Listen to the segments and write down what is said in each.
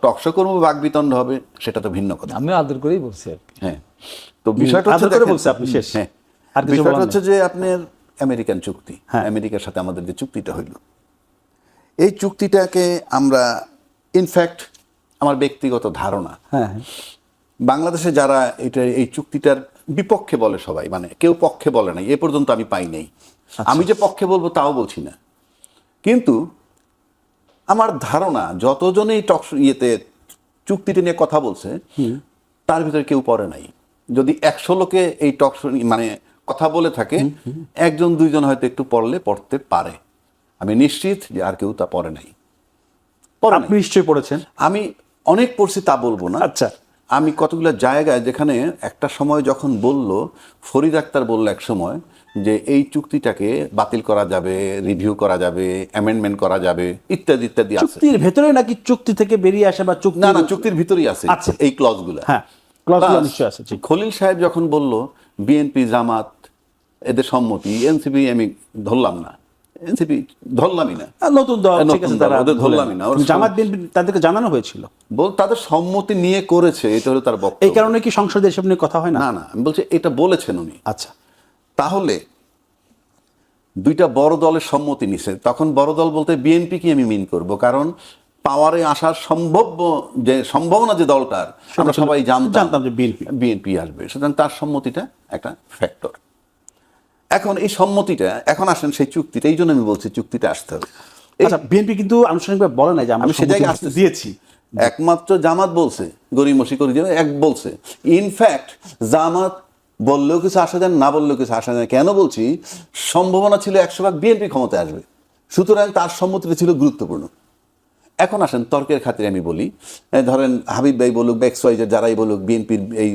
Talk show করবো, বাকবিতণ্ড হবে, সেটা তো ভিন্ন কথা। আমি আদর করেই বলছি আর কি। হ্যাঁ, তো বিষয়টা হচ্ছে, আদর করে বলছে আপনি শেষ। হ্যাঁ, আর কিছু বিষয়টা বলার হচ্ছে যে আপনার আমেরিকান চুক্তি, হ্যাঁ। আমেরিকার সাথে আমাদের যে চুক্তিটা হইল, এই চুক্তিটাকে আমরা ইনফ্যাক্ট আমার ব্যক্তিগত ধারণা, হ্যাঁ, বাংলাদেশে যারা এই চুক্তিটার বিপক্ষে বলে সবাই, মানে কেউ পক্ষে বলে নাই এ পর্যন্ত, আমি পাই নাই। আমি যে পক্ষে বলবো তাও বলছি না, কিন্তু আমার ধারণা যতজন এই ইয়েতে চুক্তিটা নিয়ে কথা বলছে তার ভিতরে কেউ পড়ে নাই। যদি 100 লোকে এই মানে কথা বলে থাকে, 1-2 জন হয়তো একটু পড়তে পারে। আমি নিশ্চিত যে আর কেউ তা পড়ে নাই। আপনি নিশ্চয়ই পড়েছেন। আমি অনেক পড়ছি তা বলবো না। আচ্ছা, আমি কতগুলো জায়গায়, যেখানে একটা সময় যখন বলল, ফরিদ আক্তার বলল এক সময় যে এই চুক্তিটাকে বাতিল করা যাবে, রিভিউ করা যাবে, অ্যামেন্ডমেন্ট করা যাবে, ইত্যাদি ইত্যাদি আছে। চুক্তির ভেতরে নাকি চুক্তি থেকে বেরিয়ে আসে বা চুক্তি? না, চুক্তির ভিতরেই আছে এই ক্লজগুলো। হ্যাঁ, ক্লজগুলো নিশ্চয়ই আছে। খলিল সাহেব যখন বলল বিএনপি, জামাত এদের সম্মতি, এনসিপি আমি ধরলাম না, এনসিপি ধরলামই না, নতুন দল, ঠিক আছে, তারা ওদের ধরলামই না। জামাত বিএনপি তাদেরকে জানানো হয়েছিল, তাদের সম্মতি নিয়ে করেছে, এটা হলো তার বক্তব্য। এই কারণে কি সংসদে এসব নিয়ে কথা হয় না? না, আমি বলছি এটা বলেছেন উনি। আচ্ছা, তাহলে দুইটা বড় দলের সম্মতি নিছে, তখন বড় দল বলতে বিএনপি কি আমি মিন করব, কারণ পাওয়ারে আসার সম্ভাবনা যে দলটার, আমরা সবাই জানতাম যে বিএনপি আসবে, সুতরাং তার সম্মতিটা একটা ফ্যাক্টর। এখন এই সম্মতিটা, এখন আসেন সেই চুক্তিটা, এই জন্য আমি বলছি চুক্তিটা আসতে হবে। আচ্ছা, বিএনপি কিন্তু আনুষ্ঠানিকভাবে বলে নাই যে আমি সে জায়গায় আসতে দিয়েছি, একমাত্র জামাত বলছে, গরিমসি করে দিয়ে এক বলছে। ইনফ্যাক্ট জামাত বললেও কিছু আসা যায়, না বললেও কিছু আসা যায়। কেন বলছি? সম্ভাবনা ছিল 100% বিএনপি ক্ষমতায় আসবে, সুতরাং তার সম্মতিটা ছিল গুরুত্বপূর্ণ। এখন আসেন তর্কের খাতিরে আমি বলি, ধরেন হাবিব ভাই বলুক বা XYZ যারাই বলুক, বিএনপির এই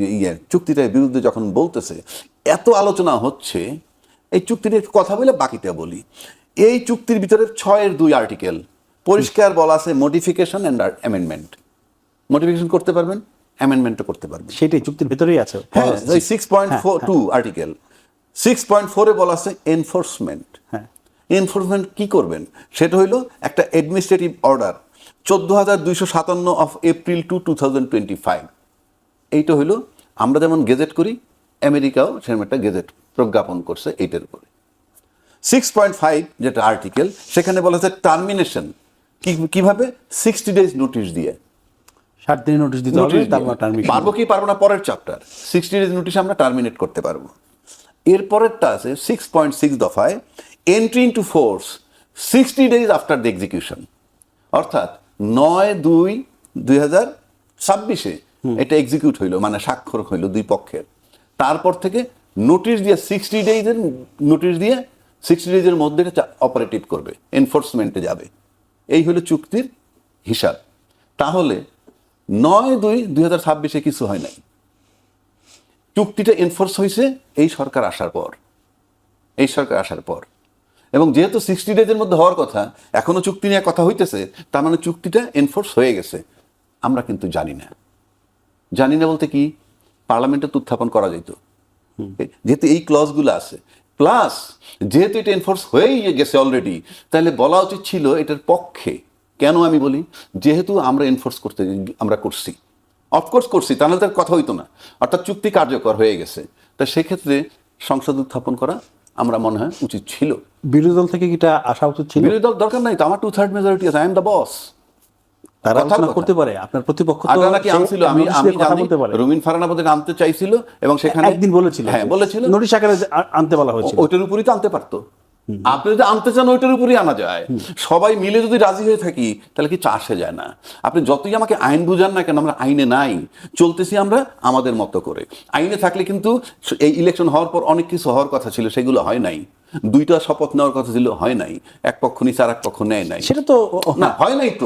চুক্তিটার বিরুদ্ধে যখন বলতেছে, এত আলোচনা হচ্ছে, এই চুক্তির কথা বলে বাকিটা বলি। এই চুক্তির ভিতরে 6-2 আর্টিকেল পরিষ্কার বলা আছে মডিফিকেশন অ্যান্ড অ্যামেন্ডমেন্ট। মডিফিকেশন করতে পারবেন, অ্যামেন্ডমেন্টও করতে পারবেন, সেটাই চুক্তির ভেতরেই আছে। হ্যাঁ, 6.2 আর্টিকেল 6.4-এ বলা আছে এনফোর্সমেন্ট। এনফোর্সমেন্ট কি করবেন? সেটা হইল একটা অ্যাডমিনিস্ট্রেটিভ অর্ডার 14,257 অফ এপ্রিল 2025। এইটা হইল, আমরা যেমন গেজেট করি, আমেরিকাও সেরকম একটা গেজেট প্রজ্ঞাপন করছে এইটার উপরে। 6.5 যেটা আর্টিকেল, সেখানে বলা আছে টার্মিনেশন কিভাবে, 60 days নোটিশ দিয়ে। 7 দিন নোটিশ দিতে হবে, তারপর টার্মিনেশন। পারবো কি পারবো না পরের চ্যাপ্টার। 60 days নোটিশ আমরা টার্মিনেট করতে পারবো। এরপরেরটা আছে 6.6 দফায় entry into force 60 days after the execution, অর্থাৎ 9/2/2026 এটা এক্সিকিউট হইলো, মানে স্বাক্ষর হইলো দুই পক্ষের। তারপর থেকে নোটিশ দিয়ে 60 days নোটিশ দিয়ে 60 days মধ্যে এটা অপারেটিভ করবে, এনফোর্সমেন্টে যাবে। এই হলো চুক্তির হিসাব। তাহলে 9/2/2026 কিছু হয় নাই, চুক্তিটা এনফোর্স হয়েছে এই সরকার আসার পর। এবং যেহেতু 60 days মধ্যে হওয়ার কথা, এখনো চুক্তি নিয়ে কথা হইতেছে, তার মানে চুক্তিটা এনফোর্স হয়ে গেছে। আমরা কিন্তু জানি না বলতে কি, পার্লামেন্টে উত্থাপন করা যেত, যেহেতু এই ক্লজগুলো আছে। প্লাস যেহেতু এটা এনফোর্স হয়েই গেছে অলরেডি, তাহলে বলা উচিত ছিল এটার পক্ষে। কেন আমি বলি? যেহেতু আমরা এনফোর্স করছি, অফকোর্স করছি, তাহলে তার কথা হইতো না, অর্থাৎ চুক্তি কার্যকর হয়ে গেছে। তা সেক্ষেত্রে সংসদ উত্থাপন করা আমরা মনে হয় উচিত ছিল। বিরোধী দল থেকে এটা আসা উচিত ছিল। বিরোধী দল দরকার নাই তো, আমার 2/3 মেজরিটি আছে, আই এম দ্য বস। তারা আলোচনা করতে পারে, আপনার প্রতিপক্ষ তো নাকি আনছিল, আমি জানি রুমিন ফারহানা বোধহয় আনতে চাইছিল, এবং সেখানে একদিন বলেছিল, হ্যাঁ বলেছিল, নোটিশ আকারে আনতে বলা হয়েছিল। ওইটার উপরই তো আনতে পারতো। আপনি যদি আনতে চান ওইটার উপরই আনা যায়। সবাই মিলে যদি রাজি হয়ে থাকি, তাহলে কিছু আসে যায় না। আপনি যতই আমাকে আইন বুঝান না কেন, আমরা আইনে নাই, চলতেছি আমরা আমাদের মতো করে। আইনে থাকলে কিন্তু এই ইলেকশন হওয়ার পর অনেক কিছু হওয়ার কথা ছিল, সেগুলো হয় নাই। 2টা শপথ নেওয়ার কথা ছিল, হয় নাই। এক পক্ষ নিচে আর এক পক্ষ নেয় নাই, সেটা তো না, হয় নাই তো,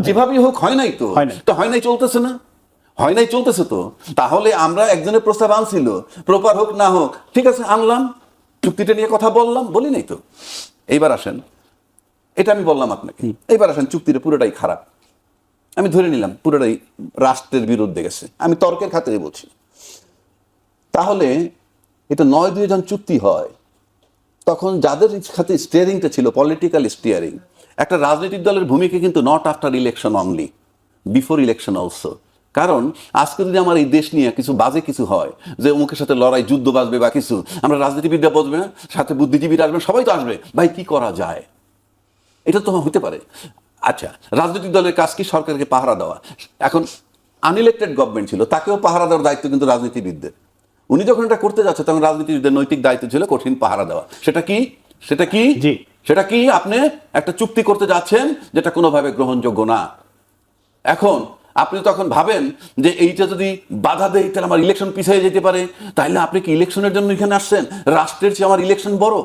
যেভাবেই হোক হয় নাই তো, হয় নাই চলতেছে না, হয় নাই চলতেছে তো। তাহলে আমরা একজনের প্রস্তাব আনছিল, প্রপার হোক না হোক, ঠিক আছে আনলাম, চুক্তিটা নিয়ে কথা বলি নাই তো। এইবার আসেন, এটা আমি বললাম আপনাকে, এইবার আসেন চুক্তিটা পুরোটাই খারাপ, আমি ধরে নিলাম পুরোটাই রাষ্ট্রের বিরুদ্ধে গেছে, আমি তর্কের খাতিরে বলছি। তাহলে এটা 9/2 যখন চুক্তি হয়, তখন যাদের খাতে স্টিয়ারিংটা ছিল, পলিটিক্যাল স্টিয়ারিং, একটা রাজনৈতিক দলের ভূমিকা কিন্তু not after election only, before election also. কারণ আজকে যদি আমার এই দেশ নিয়ে কিছু বাজে কিছু হয়, যে অমুকের সাথে লড়াই যুদ্ধ বাজবে বা কিছু, আমরা রাজনীতিবিদরা বসবে না, সাথে বুদ্ধিজীবীরা আসবে, সবাই তো আসবে, ভাই কি করা যায়, এটা তো হতে পারে। আচ্ছা, রাজনৈতিক দলের কাজ কি? সরকারকে পাহারা দেওয়া। এখন আনইলেক্টেড গভর্নমেন্ট ছিল, তাকেও পাহারা দেওয়ার দায়িত্ব কিন্তু রাজনীতিবিদদের। উনি যখন এটা করতে যাচ্ছে তখন রাজনীতিবিদদের নৈতিক দায়িত্ব ছিল কঠিন পাহারা দেওয়া। সেটা কি? সেটা কি? জি। সেটা কি? আপনি একটা চুক্তি করতে যাচ্ছেন যেটা কোনোভাবে গ্রহণযোগ্য না। এখন আপনি তখন ভাবেন যে এইটা যদি বাধা দেয় তাহলে আমার ইলেকশন পিছিয়ে যেতে পারে, তাইলে আপনি কি ইলেকশনের জন্য এখানে আসছেন? রাষ্ট্রের চেয়ে আমার ইলেকশন বড়।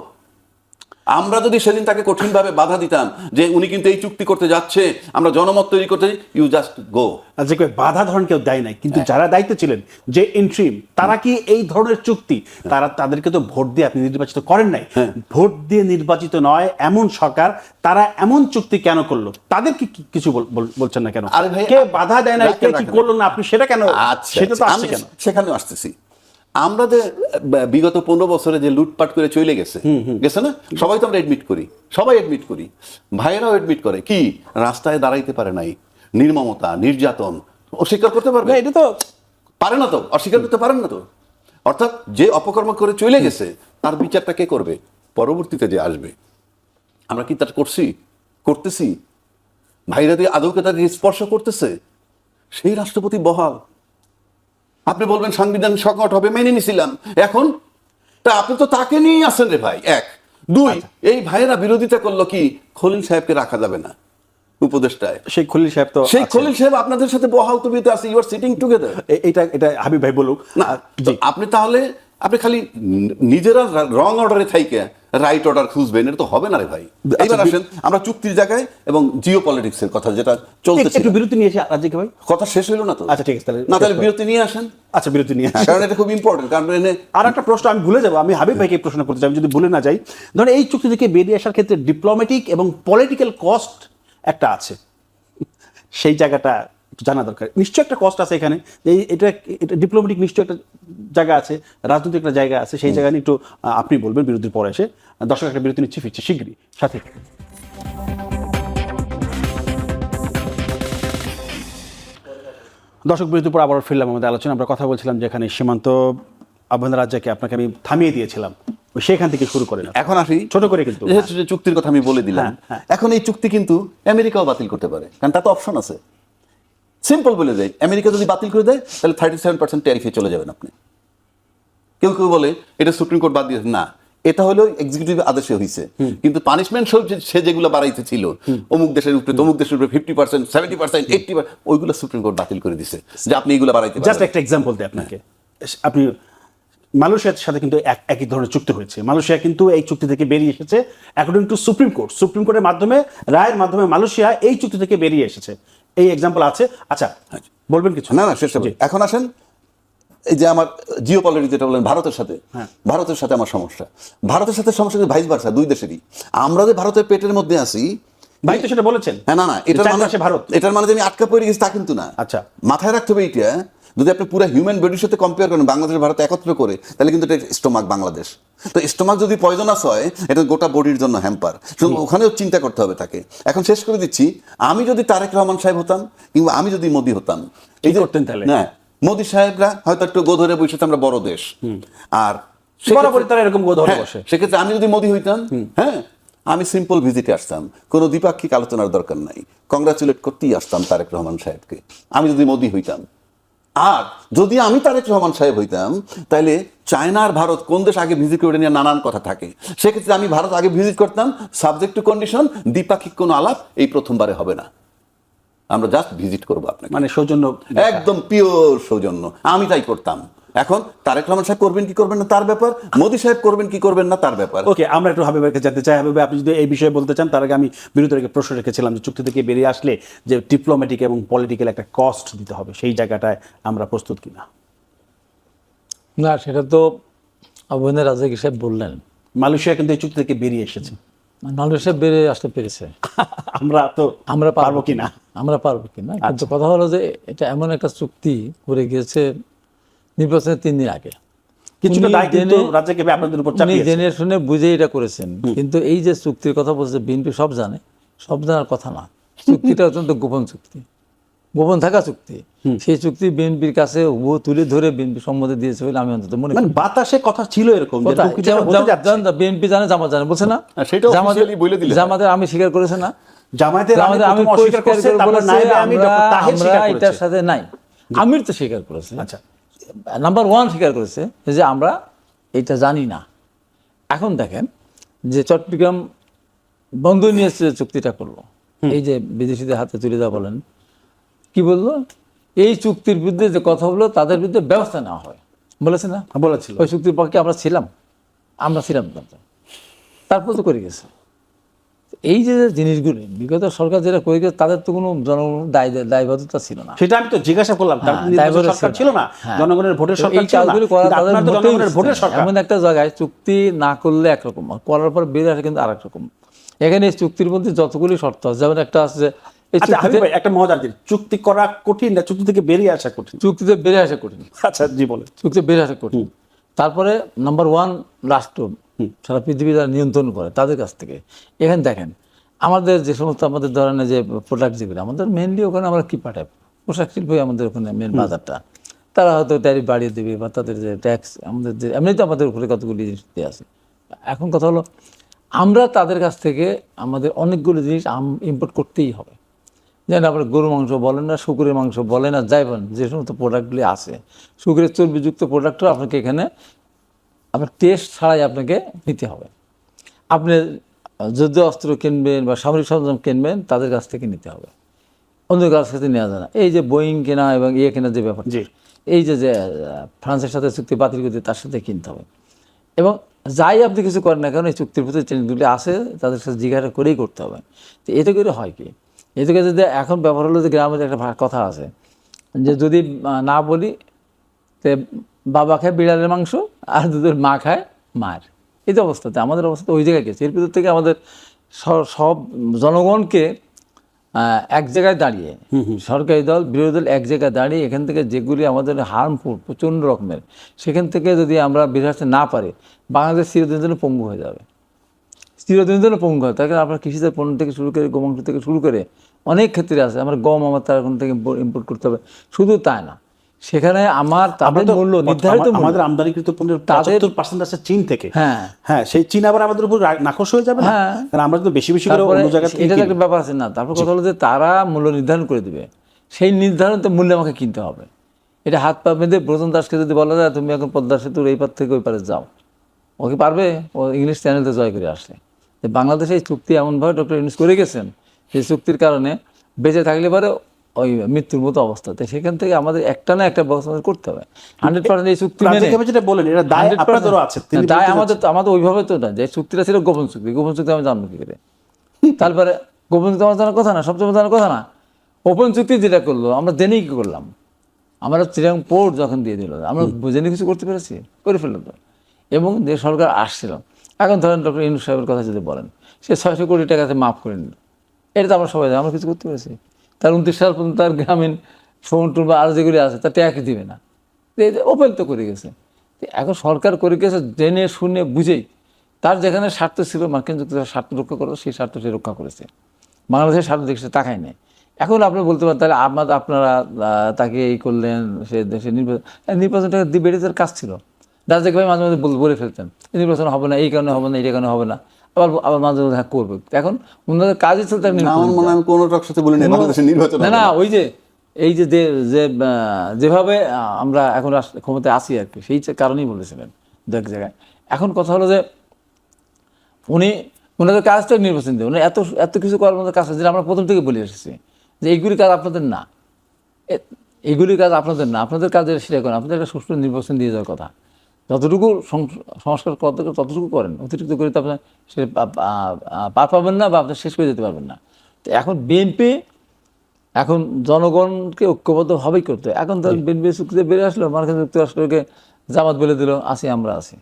আমরা যদি সেদিন তাকে কঠিনভাবে বাধা দিতাম যে উনি কিন্তু এই চুক্তি করতে যাচ্ছে, আমরা জনমত তৈরি করতে, ইউ জাস্ট গো। যে কেউ বাধা ধরন কেউ দেয় নাই, কিন্তু যারা দায়িত্ব ছিলেন, যে ইন্ট্রিম, তারা কি এই ধরনের চুক্তি, তাদেরকে তো ভোট দিয়ে আপনি নির্বাচিত করেন নাই। ভোট দিয়ে নির্বাচিত নয় এমন সরকার, তারা এমন চুক্তি কেন করলো? তাদেরকে কিছু বলছেন না কেন? আরে ভাই, কে বাধা দেয় না, কে কি করলো না, আপনি সেটা কেন? আচ্ছা, সেটা তো আসছে আমি কেন? সেখানেও আসতেছি। আমরা যে বিগত 15 বছরে যে লুটপাট করে চলে গেছে না, সবাই তো আমরা এডমিট করি, সবাই এডমিট করি, ভাইয়েরাও এডমিট করে, কি রাস্তায় দাঁড়াইতে পারে নাই, নির্মমতা, নির্যাতন অস্বীকার করতে পারবে? এটা তো পারে না, তো অস্বীকার করতে পারেন না তো। অর্থাৎ যে অপকর্ম করে চলে গেছে তার বিচারটা কে করবে? পরবর্তীতে যে আসবে। আমরা কি তার করতেছি? ভাইরা দিয়ে আদৌকে তাকে স্পর্শ করতেছে? সেই রাষ্ট্রপতি বহাল। আপনি বলবেন সাংবিধানিক সংকট হবে, মেনে নিছিলাম, এখন তা আপনি তো তাকে নিয়েই আসেন রে ভাই। এক, দুই, এই ভাইয়েরা বিরোধিতা করলো কি খলিল সাহেবকে রাখা যাবে না উপদেষ্টায়। সেই খলিল সাহেব তো, সেই খলিল সাহেব আপনাদের সাথে বহাল তবিয়তে আছে, ইউ আর সিটিং টুগেদার। এটা হাবিব ভাই বলুক না, আপনি তাহলে আপনি খালি নিজেরা রং অর্ডারে থাইকে রাইট অর্ডার খুঁজবেন, এটা তো হবে না রে ভাই। এইবার আসেন আমরা চুক্তির জায়গায় এবং জিও পলিটিক্স এর কথা যেটা চলতেছে। একটু বিরতি নিয়ে এসে রাজ্যকে ভাই, কথা শেষ হইল না তো? আচ্ছা ঠিক আছে, তাহলে বিরতি নিয়ে আসেন। আচ্ছা বিরতি নিয়ে আসেন, কারণ এটা খুব ইম্পর্টেন্ট। কারণ আর একটা প্রশ্ন আমি ভুলে যাবো, আমি হাবিব ভাইকে প্রশ্ন করতে চাই, আমি যদি ভুলে না যাই। ধরেন এই চুক্তি থেকে বেরিয়ে আসার ক্ষেত্রে ডিপ্লোম্যাটিক এবং পলিটিক্যাল কস্ট একটা আছে, সেই জায়গাটা একটু জানা দরকার। নিশ্চয় একটা কস্ট আছে এখানে, যে এটা ডিপ্লোম্যাটিক নিশ্চয় একটা জায়গা আছে, রাজনৈতিক একটা জায়গা আছে, সেই জায়গা নিয়ে একটু আপনি বলবেন বিরতির পরে এসে। দর্শক একটা বিরতি নিচ্ছে, ফিরছে শীঘ্রই সাথে। দর্শক বিরতির পর আবার ফিরলাম আমাদের আলোচনা। আমরা কথা বলছিলাম যেখানে সীমান্ত আভ্যন্তর রাজ্যকে আপনাকে আমি থামিয়ে দিয়েছিলাম, সেখান থেকে শুরু করে না। এখন আসি ছোট করে, কিন্তু যেহেতু চুক্তির কথা আমি বলে দিলাম, এখন এই চুক্তি কিন্তু আমেরিকাও বাতিল করতে পারে, কারণ তার তো অপশন আছে। সিম্পল বলে দেয়, আমেরিকা যদি বাতিল করে দেয় তাহলে 37% ট্যারিফে চলে যাবেন আপনি। কেউ কেউ বলে এটা সুপ্রিম কোর্ট বাদ দিয়েছে, না, এটা হলো এক্সিকিউটিভ আদেশে হয়েছে, কিন্তু পানিশমেন্ট সে যেগুলো বাড়াইতে ছিল অমুক দেশের উপরে তমুক দেশের উপরে 50%, 70%, 80%, ওইগুলো সুপ্রিম কোর্ট বাতিল করে দিছে যে আপনি এইগুলো বাড়াইতে পারবেন। জাস্ট একটা এক্সাম্পল দিই আপনাকে। আপনি মালয়েশিয়ার সাথে কিন্তু একই ধরনের চুক্তি হয়েছে। মালয়েশিয়া কিন্তু এই চুক্তি থেকে বেরিয়ে এসেছে according to supreme court. Supreme কোর্টের মাধ্যমে, রায়ের মাধ্যমে মালয়েশিয়া এই চুক্তি থেকে বেরিয়ে এসেছে। এই এক্সাম্পল আছে। আচ্ছা বলবেন কিছু? না, শেষ হবে। এখন আসেন এই যে আমার জিও পলিটিক্স যেটা বললেন ভারতের সাথে, ভারতের সাথে আমার সমস্যা, ভারতের সাথে সমস্যা কিন্তু ভাইস ভার্সা, দুই দেশেরই। আমরা যে ভারতের পেটের মধ্যে আছি, ভাই তো সেটা বলেছেন। হ্যাঁ, না, এটার মানে যে আমি আটকা পড়ে গেছি তা কিন্তু না। আচ্ছা, মাথায় রাখতে হবে এইটা, যদি আপনি পুরো হিউম্যান বডির সাথে কম্পেয়ার করেন বাংলাদেশ ভারত একত্র করে, তাহলে কিন্তু এটা স্টোমাক বাংলাদেশ। তো স্টোমাক যদি পয়জনাস হয়, এটা গোটা বডির জন্য হ্যাম্পার, ওখানেও চিন্তা করতে হবে তাকে। এখন শেষ করে দিচ্ছি, আমি যদি তারেক রহমান সাহেব হতাম কিংবা আমি যদি মোদি হতাম, এই যে করতেন তাহলে, না, মোদি সাহেবরা হয়তো একটু গো ধরে বসে, আমরা বড় দেশ, আর বরাবরই তারা এরকম গো ধরে বসে। সেক্ষেত্রে আমি যদি মোদি হইতাম, হ্যাঁ, আমি সিম্পল ভিজিটে আসতাম, কোনো দ্বিপাক্ষিক আলোচনার দরকার নাই, কংগ্রাচুলেট করতেই আসতাম তারেক রহমান সাহেবকে, আমি যদি মোদি হইতাম। আর যদি আমি তারেক রহমান সাহেব হইতাম, তাহলে চায়না আর ভারত কোন দেশ আগে ভিজিট করে নিয়ে নানান কথা থাকে, সেক্ষেত্রে আমি ভারত আগে ভিজিট করতাম, সাবজেক্ট টু কন্ডিশন, দ্বিপাক্ষিক কোনো আলাপ এই প্রথমবারে হবে না, আমরা জাস্ট ভিজিট করবো আপনাকে, মানে সৌজন্য, একদম পিওর সৌজন্য। আমি তাই করতাম। এখন তারেক রহমান সাহেব করবেন কি করবেন না তার ব্যাপার, মোদি সাহেব করবেন কি করবেন না তার ব্যাপার। ওকে, আমরা একটু হাবিবকে জানতে চাই। হাবিব, আপনি যদি এই বিষয়ে বলতে চান, তার আগে আমি বিরতির আগে প্রশ্ন রেখেছিলাম যে চুক্তি থেকে বেরিয়ে আসলে যে ডিপ্লোম্যাটিক এবং পলিটিক্যাল একটা কস্ট দিতে হবে, সেই জায়গাটায় আমরা প্রস্তুত কিনা? না, সেটা তো আবহাওয়া রাজাক সাহেব বললেন। মালয়েশিয়া কিন্তু এই চুক্তি থেকে বেরিয়ে এসেছে, মালয়েশিয়া বেরিয়ে আসতে পেরেছে, আমরা পারবো কিনা? আমরা পারবো কিনা, কিন্তু কথা হলো যে এটা এমন একটা চুক্তি করে গিয়েছে নির্বাচনের 3 দিন আগে, কিছুটা দায় কিন্তু রাজ্যকে আপনাদের উপর চাপিয়েছে, জেনে শুনে বুঝে এটা করেছেন। কিন্তু এই যে চুক্তির কথা বলছে, বিএনপি সব জানে, সব জানার কথা না, চুক্তিটা অত্যন্ত গোপন চুক্তি। গোপন থাকা চুক্তি, সেই চুক্তি বিএনপির কাছে ও তুলে ধরে বিএনপি সম্মতি দিয়েছে বলে আমি অন্তত মনে করি। মানে বাতাসে কথা ছিল এরকম যে এরকম কিছু একটা হতে যাচ্ছে। বিএনপি জানে, জামাত জানে, বলছে না? সেটাও officially বলে দিলে হয়। জামাতের আমি স্বীকার করেছে না? জামায়াতের আমি আমি প্রথম অস্বীকার করছে, তারপর নায়েবে আমি ডক্টর তাহের আমরা স্বীকার এটার করেছে। সাথে নাই, আমির তো স্বীকার করেছে। আচ্ছা, নাম্বার ওয়ান স্বীকার করেছে যে আমরা এটা জানি না। এখন দেখেন যে চট্টগ্রাম বন্ধ নিয়ে যে চুক্তিটা করলো, এই যে বিদেশিদের হাতে তুলে দেওয়া, বলেন কি বললো, এই চুক্তির বিরুদ্ধে যে কথা বললো তাদের বিরুদ্ধে ব্যবস্থা নেওয়া হয় বলেছে না? বলেছিল। ওই চুক্তির পক্ষে আমরা ছিলাম না তো। তারপর তো করে গেছে। এই যে জিনিসগুলি বিগত সরকার যেটা করে গেছে, তাদের তো কোনো জনগণ দায়বদ্ধতা ছিল না। সেটা আমি তো জিজ্ঞাসা করলাম, তার হ্যাঁ, নির্বাচন দায়বদ্ধতা সরকার ছিল না, হ্যাঁ। জনগণের ভোটের তো সরকার এই ছিল না, কাজগুলি করা কিন্তু তাদের আপনার তো মোটেই জনগণের উচিত ভোটের না। সরকার। এমন একটা জায়গায় চুক্তি না করলে একরকম, করার পর বেরিয়ে আসে কিন্তু আরেক রকম। এখানে এই চুক্তির মধ্যে যতগুলি শর্ত আছে, যেমন একটা আছে যে এই আচ্ছা হাবিব চুক্তিতে, ভাই, একটা মজার জিনিস, চুক্তি করা কঠিন না চুক্তি থেকে বেরিয়ে আসা কঠিন? চুক্তিতে বেরিয়ে আসা কঠিন, আচ্ছা জি বলেন। চুক্তিতে বেরিয়ে আসা কঠিন। তারপরে নাম্বার ওয়ান, রাষ্ট্র সারা পৃথিবী যারা নিয়ন্ত্রণ করে তাদের কাছ থেকে। এখানে দেখেন আমাদের যে সমস্ত আমাদের ধরনের যে প্রোডাক্ট যেগুলো আমাদের মেনলি, ওখানে আমরা কি পাঠাই, পোশাক শিল্পই আমাদের ওখানে মেন বাজারটা। তারা হয়তো ট্যারিফ বাড়িয়ে দেবে, বা তাদের যে ট্যাক্স, আমাদের যে এমনিতে আমাদের উপরে কতগুলি জিনিস দিয়ে আছে। এখন কথা হলো, আমরা তাদের কাছ থেকে আমাদের অনেকগুলো জিনিস ইম্পোর্ট করতেই হবে। যেন আপনার গরু মাংস বলেন না, শুকুরের মাংস বলেন না, যাই বলেন, যে সমস্ত প্রোডাক্টগুলি আছে, শুকুরের চর্বিযুক্ত প্রোডাক্টও আপনাকে এখানে আপনার টেস্ট ছাড়াই আপনাকে নিতে হবে। আপনি যুদ্ধ অস্ত্র কিনবেন বা সামরিক সরঞ্জাম কিনবেন, তাদের কাছ থেকে নিতে হবে, অন্য কাছ থেকে নেওয়া যায় না। এই যে বোয়িং কেনা এবং কেনার যে ব্যাপার, জি। এই যে ফ্রান্সের সাথে চুক্তি বাতিল করতে, তার সাথে কিনতে হবে। এবং যাই আপনি কিছু করেন না কেন, এই চুক্তির ভিতরে চেঞ্জগুলি আছে, তাদের সাথে জিজ্ঞাসা করেই করতে হবে। তো এতে করে হয় কি, এতে করে যদি এখন ব্যাপার হলো যে গ্রামের একটা কথা আছে যে যদি না বলি, তে বাবা খায় বিড়ালের মাংস আর দুধের মা খায় মার। এই যে অবস্থাতে আমাদের অবস্থা ওই জায়গায় গেছে। এর ভিতর থেকে আমাদের সব জনগণকে এক জায়গায় দাঁড়িয়ে, সরকারি দল বিরোধী দল এক জায়গায় দাঁড়িয়ে, এখান থেকে যেগুলি আমাদের হার্মফুল প্রচণ্ড রকমের, সেখান থেকে যদি আমরা বেরিয়ে আসতে না পারি, বাংলাদেশ চিরদিনের জন্য পঙ্গু হয়ে যাবে, চিরদিনের জন্য পঙ্গু হয়। তার কারণ আপনার কৃষিজাত পণ্য থেকে শুরু করে, গোমাংস থেকে শুরু করে অনেক ক্ষেত্রে আছে। আমার গম আমার তার এখন থেকে ইম্পোর্ট করতে হবে। শুধু তাই না, সেখানে আমার তাদের মূল্য নির্ধারিত, আমাদের আমদানিকৃত পণ্যের 75% আছে চীন থেকে। হ্যাঁ হ্যাঁ, সেই চীন আবার আমাদের উপর নাখোশ হয়ে যাবে না, কারণ আমরা তো বেশি বেশি করে অন্য জায়গা থেকে এটা একটা ব্যাপার আছে না। তারপর কথা হলো যে তারা মূল্য নির্ধারণ করে দিবে, সেই নির্ধারিত মূল্যে আমাকে কিনতে হবে। এটা হাত পা বেঁধে ব্রজন দাসকে যদি বলা যায় তুমি এখন পদ্মা সেতুর এই পার থেকে ওই পারে যাও, ও কি পারবে? ও ইংলিশ চ্যানেলতে জয় করে আসে। যে বাংলাদেশে এই চুক্তি এমনভাবে ডক্টর ইউনূস করে গেছেন, সেই চুক্তির কারণে বেঁচে থাকলে পরে ওই মৃত্যুর মতো অবস্থাতে, সেখান থেকে আমাদের একটা না একটা ব্যবস্থা করতে হবে। 100% এই চুক্তি মেনে, যেটা বলেন, এটা দায় আপনাদেরও আছে। দায় আমাদের ওইভাবে তো না, যে চুক্তিটা ছিল গোপন চুক্তি, গোপন চুক্তি আমি জানবো কি করে? তারপরে গোপন চুক্তি আমার জানার কথা না, সবচেয়ে জানার কথা না। ওপেন চুক্তি যেটা করলো, আমরা জেনে কি করলাম? আমরা চিরাং পোর্ট যখন দিয়ে দিল, আমরা জেনে কিছু করতে পেরেছি? করে ফেললাম তো। এবং যে সরকার আসছিল, এখন ধরেন ডক্টর ইউনূস সাহেবের কথা যদি বলেন, সে 600 কোটি টাকাতে মাফ করে নিল, এটা তো আমরা সবাই জানি, আমরা কিছু করতে পেরেছি? তার 29 সাল পর্যন্ত তার গ্রামীণ ফোন টোন বা আরও যেগুলি আছে তার ট্যাক্স দিবে না, ওপেন তো করে গেছে। এখন সরকার করে গেছে জেনে শুনে বুঝেই, তার যেখানে স্বার্থ ছিল মার্কিন যুক্তরাষ্ট্রের স্বার্থ রক্ষা করলো, সেই স্বার্থ সে রক্ষা করেছে, বাংলাদেশের স্বার্থ দেখে সে তাকায় নেই। এখন আপনি বলতে পারেন তাহলে আপনারা তাকে এই করলেন, সে দেশে নির্বাচনটা বেড়ে তার কাজ ছিল। রাজাক ভাই মাঝে মাঝে বলে ফেলতেন নির্বাচন হবে না, এই কারণে হবে না, এই কারণে হবে না, আবার মাঝে মাঝে করবে। এখন ওনাদের কাজই ছিল তার কোনো সাথে বলি বাংলাদেশের নির্বাচন না, ওই যে এই যে যেভাবে আমরা এখন ক্ষমতায় আসি আর কি, সেই কারণেই বলেছিলেন দু এক জায়গায়। এখন কথা হলো যে ওনাদের কাজটা নির্বাচন দেবে, এত এত কিছু করার মধ্যে কাজ, যেটা আমরা প্রথম থেকে বলে এসেছি যে এইগুলি কাজ আপনাদের না, এইগুলি কাজ আপনাদের না, আপনাদের কাজ সেটা করেন, আপনাদের একটা সুষ্ঠু নির্বাচন দিয়ে যাওয়ার কথা। যতটুকু সংস্কার করতে ততটুকু করেন, অতিরিক্ত করে তো আপনার সে পার পাবেন না বা আপনি শেষ করে যেতে পারবেন না। তো এখন বিএনপি এখন জনগণকে ঐক্যবদ্ধভাবেই করতে হয়। এখন তো বিএনপি চুক্তিতে বেরিয়ে আসলো, মার্কিন যুক্তরাষ্ট্রকে জামাত বলে দিল আসি আমরা আছি,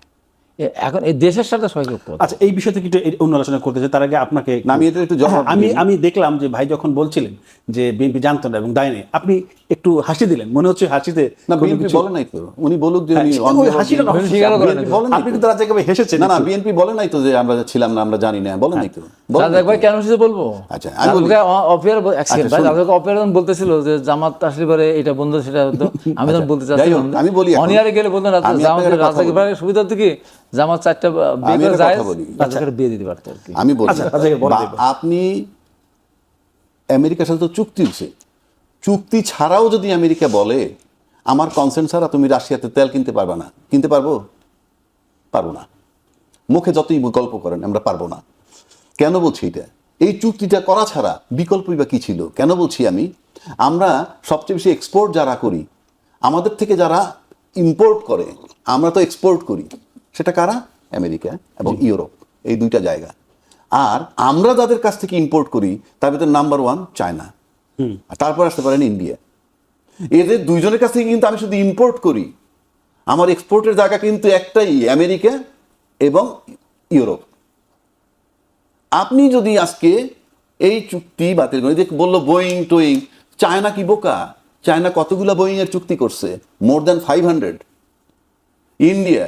এখন এই দেশের সাথে সহযোগ করতে আচ্ছা, এই বিষয় থেকে একটু অন্য আলোচনা করতে চাই, তার আগে আপনাকে না, আমি এটা একটু জবাব হ্যাঁ, দিই। আমি দেখলাম যে ভাই যখন বলছিলেন যে বিএনপি জানতো না এবং দায় নেই, আপনি একটু হাসি দিলেন, মনে হচ্ছে হাসিতে না, কোনো বিএনপি কিছু- বলে নাই তো, উনি বলুক যে হ্যাঁ, উনি ওই হাসিটা না, বিএনপি স্বীকারও করে নাই। BNP বলে নাই আপনি তো। কিন্তু রাজ্জাক ভাই হেসেছেন না না, একটু। বিএনপি বলে নাই তো যে আমরা ছিলাম না, আমরা জানি না, বলে নাই তো, বলে নাই রাজাক তো। ভাই কেন সেটা বলবো? আচ্ছা, আমি বলি। অফিয়ার আচ্ছা, শুনুন। রাজাক অফিয়ার বলতেছিল যে জামাত আসলে পরে এটা বন্ধ সেটা হতো, আমি তখন বলতে যাই চাচ্ছিলাম হোক, আমি বলি এখন। অনিয়ারে গেলে বলতেন আমি জামাত আপনাকে একটা কথা রাজাক বলি। ভাইয়ের সুবিধা থেকে জামাত 4টা বিয়ে আমি করে একটা যায়, কথা বলি। রাজাকের বিয়ে দিতে পারতো আর কি। আমি বলি, আচ্ছা, রাজাকে বলে দেব। আপনি আমেরিকার সাথে তো চুক্তি হয়েছে, চুক্তি ছাড়াও যদি আমেরিকা বলে আমার কনসেন্ট ছাড়া তুমি রাশিয়াতে তেল কিনতে পারবে না, কিনতে পারবো? পারবো না। মুখে যতই গল্প করেন, আমরা পারবো না। কেন বলছি এটা? এই চুক্তিটা করা ছাড়া বিকল্পই বা কি ছিল? কেন বলছি আমি, আমরা সবচেয়ে বেশি এক্সপোর্ট যারা করি, আমাদের থেকে যারা ইম্পোর্ট করে, আমরা তো এক্সপোর্ট করি, সেটা কারা? আমেরিকা এবং ইউরোপ, এই দুইটা জায়গা। আর আমরা যাদের কাছ থেকে ইম্পোর্ট করি তার ভিতরে নাম্বার 1 চায়না, আর তারপর আসতে পারেন ইন্ডিয়া। এদের দুইজনের কাছ থেকে কিন্তু আমি শুধু ইম্পোর্ট করি, আমার এক্সপোর্টের জায়গা কিন্তু একটাই, আমেরিকা এবং ইউরোপ। আপনি যদি আজকে এই চুক্তি বাতিল করেন, যে বললো বোয়িং টোয়িং, চায়না কি বোকা? চায়না কতগুলো বোয়িং এর চুক্তি করছে? More than 500। India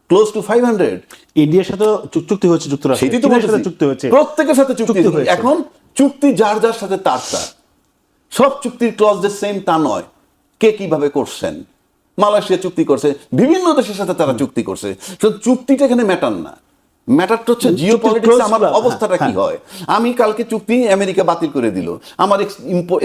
close two 500। ইন্ডিয়ার সাথে চুক্তি হয়েছে, যুক্তরাষ্ট্র সেটাই তো চীনের সাথে বলতেছি। চুক্তি হয়েছে, প্রত্যেকের সাথে চুক্তি চুক্তি হয়েছে। হয়েছে। এখন চুক্তি যার যার সাথে তার তার, সব চুক্তির ক্লজ যে সেম তা নয়। কে কিভাবে করছেন? মালয়েশিয়া চুক্তি করছে, বিভিন্ন দেশের সাথে তারা চুক্তি করছে। তো চুক্তিটা এখানে ম্যাটার না, ম্যাটারটা হচ্ছে জিও পলিটিক্স, আমার clause গুলো, অবস্থাটা কি হয়। আমি কালকে চুক্তি আমেরিকা বাতিল করে দিল, আমার